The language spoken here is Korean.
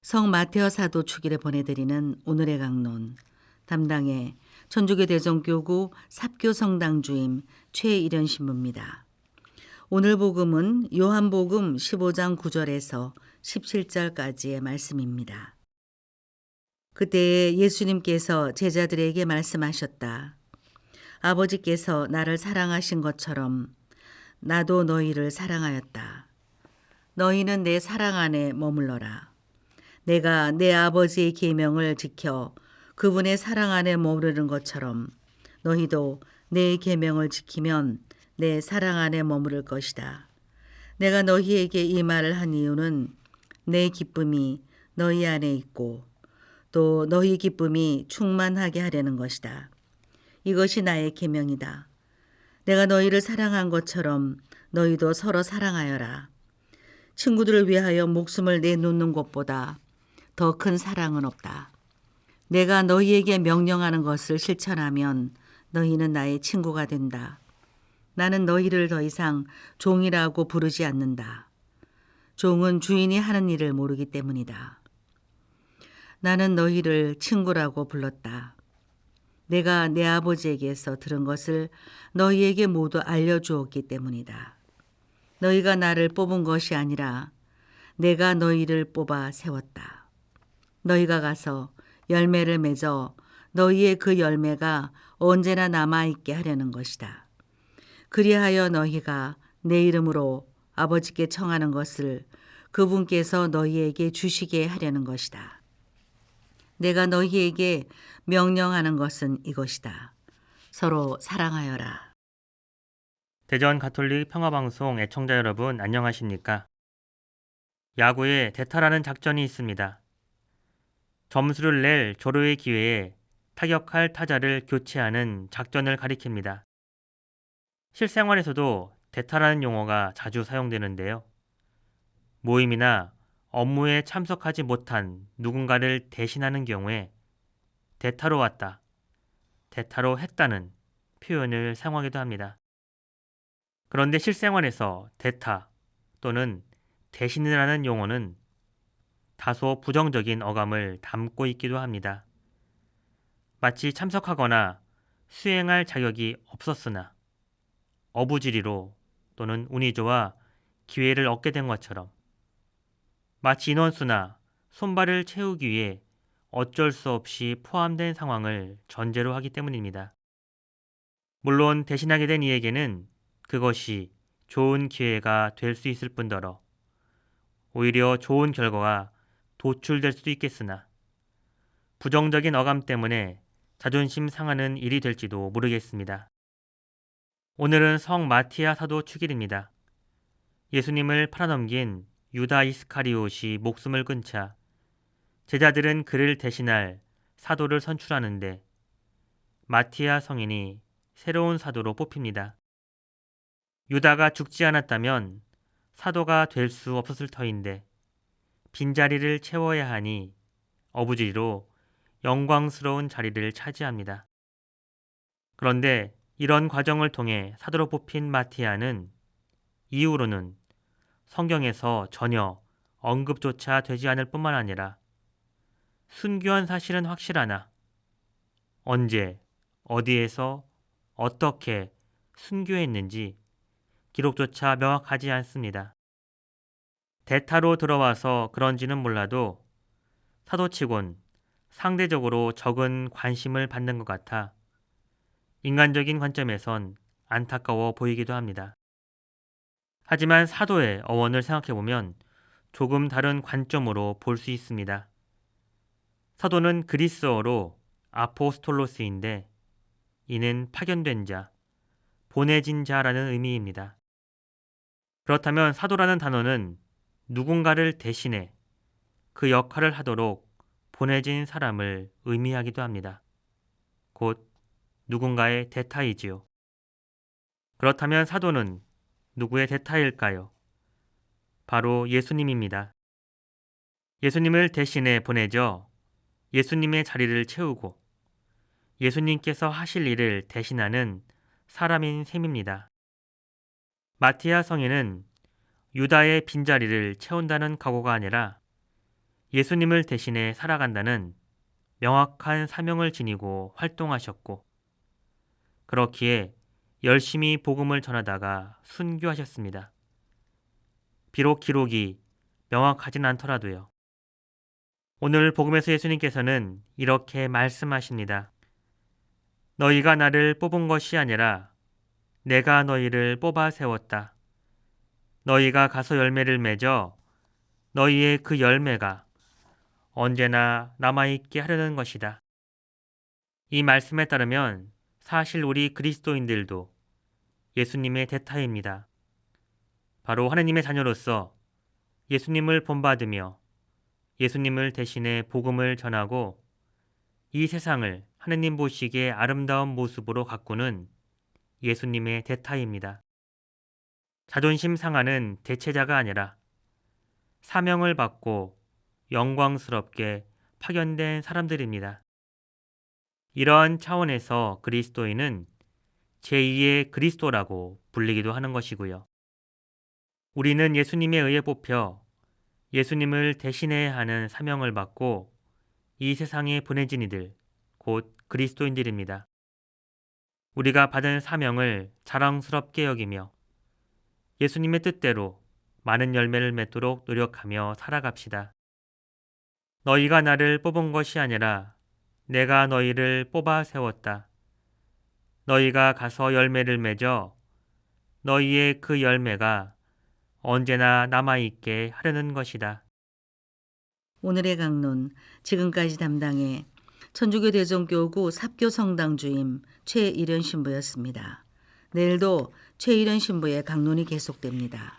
성 마테오 사도 축일에 보내드리는 오늘의 강론 담당의 천주교 대전교구 삽교 성당 주임 최일현 신부입니다. 오늘 복음은 요한복음 15장 9절에서 17절까지의 말씀입니다. 그때 예수님께서 제자들에게 말씀하셨다. 아버지께서 나를 사랑하신 것처럼 나도 너희를 사랑하였다. 너희는 내 사랑 안에 머물러라. 내가 내 아버지의 계명을 지켜 그분의 사랑 안에 머무르는 것처럼 너희도 내 계명을 지키면 내 사랑 안에 머무를 것이다. 내가 너희에게 이 말을 한 이유는 내 기쁨이 너희 안에 있고 또 너희 기쁨이 충만하게 하려는 것이다. 이것이 나의 계명이다. 내가 너희를 사랑한 것처럼 너희도 서로 사랑하여라. 친구들을 위하여 목숨을 내놓는 것보다 더 큰 사랑은 없다. 내가 너희에게 명령하는 것을 실천하면 너희는 나의 친구가 된다. 나는 너희를 더 이상 종이라고 부르지 않는다. 종은 주인이 하는 일을 모르기 때문이다. 나는 너희를 친구라고 불렀다. 내가 내 아버지에게서 들은 것을 너희에게 모두 알려주었기 때문이다. 너희가 나를 뽑은 것이 아니라 내가 너희를 뽑아 세웠다. 너희가 가서 열매를 맺어 너희의 그 열매가 언제나 남아있게 하려는 것이다. 그리하여 너희가 내 이름으로 아버지께 청하는 것을 그분께서 너희에게 주시게 하려는 것이다. 내가 너희에게 명령하는 것은 이것이다. 서로 사랑하여라. 대전 가톨릭 평화방송 애청자 여러분 안녕하십니까? 야구에 대타라는 작전이 있습니다. 점수를 낼 조로의 기회에 타격할 타자를 교체하는 작전을 가리킵니다. 실생활에서도 대타라는 용어가 자주 사용되는데요. 모임이나 업무에 참석하지 못한 누군가를 대신하는 경우에 대타로 왔다, 대타로 했다는 표현을 사용하기도 합니다. 그런데 실생활에서 대타 또는 대신이라는 용어는 다소 부정적인 어감을 담고 있기도 합니다. 마치 참석하거나 수행할 자격이 없었으나 어부지리로 또는 운이 좋아 기회를 얻게 된 것처럼 마치 인원수나 손발을 채우기 위해 어쩔 수 없이 포함된 상황을 전제로 하기 때문입니다. 물론 대신하게 된 이에게는 그것이 좋은 기회가 될 수 있을 뿐더러 오히려 좋은 결과가 도출될 수도 있겠으나 부정적인 어감 때문에 자존심 상하는 일이 될지도 모르겠습니다. 오늘은 성 마티아 사도 축일입니다. 예수님을 팔아넘긴 유다 이스카리옷이 목숨을 끊자 제자들은 그를 대신할 사도를 선출하는데 마티아 성인이 새로운 사도로 뽑힙니다. 유다가 죽지 않았다면 사도가 될 수 없었을 터인데 빈자리를 채워야 하니 어부지리로 영광스러운 자리를 차지합니다. 그런데 이런 과정을 통해 사도로 뽑힌 마티아는 이후로는 성경에서 전혀 언급조차 되지 않을 뿐만 아니라 순교한 사실은 확실하나 언제, 어디에서, 어떻게 순교했는지 기록조차 명확하지 않습니다. 대타로 들어와서 그런지는 몰라도 사도치곤 상대적으로 적은 관심을 받는 것 같아 인간적인 관점에선 안타까워 보이기도 합니다. 하지만 사도의 어원을 생각해보면 조금 다른 관점으로 볼 수 있습니다. 사도는 그리스어로 아포스톨로스인데 이는 파견된 자, 보내진 자라는 의미입니다. 그렇다면 사도라는 단어는 누군가를 대신해 그 역할을 하도록 보내진 사람을 의미하기도 합니다. 곧 누군가의 대타이지요. 그렇다면 사도는 누구의 대타일까요? 바로 예수님입니다. 예수님을 대신해 보내져 예수님의 자리를 채우고 예수님께서 하실 일을 대신하는 사람인 셈입니다. 마티아 성인은 유다의 빈자리를 채운다는 각오가 아니라 예수님을 대신해 살아간다는 명확한 사명을 지니고 활동하셨고, 그렇기에 열심히 복음을 전하다가 순교하셨습니다. 비록 기록이 명확하진 않더라도요. 오늘 복음에서 예수님께서는 이렇게 말씀하십니다. 너희가 나를 뽑은 것이 아니라 내가 너희를 뽑아 세웠다. 너희가 가서 열매를 맺어 너희의 그 열매가 언제나 남아있게 하려는 것이다. 이 말씀에 따르면 사실 우리 그리스도인들도 예수님의 대타입니다. 바로 하느님의 자녀로서 예수님을 본받으며 예수님을 대신해 복음을 전하고 이 세상을 하느님 보시기에 아름다운 모습으로 가꾸는 예수님의 대타입니다. 자존심 상하는 대체자가 아니라 사명을 받고 영광스럽게 파견된 사람들입니다. 이러한 차원에서 그리스도인은 제2의 그리스도라고 불리기도 하는 것이고요. 우리는 예수님에 의해 뽑혀 예수님을 대신해야 하는 사명을 받고 이 세상에 보내진 이들, 곧 그리스도인들입니다. 우리가 받은 사명을 자랑스럽게 여기며 예수님의 뜻대로 많은 열매를 맺도록 노력하며 살아갑시다. 너희가 나를 뽑은 것이 아니라 내가 너희를 뽑아 세웠다. 너희가 가서 열매를 맺어 너희의 그 열매가 언제나 남아있게 하려는 것이다. 오늘의 강론, 지금까지 담당해 천주교 대전교구 삽교 성당 주임 최일현 신부였습니다. 내일도 최일현 신부의 강론이 계속됩니다.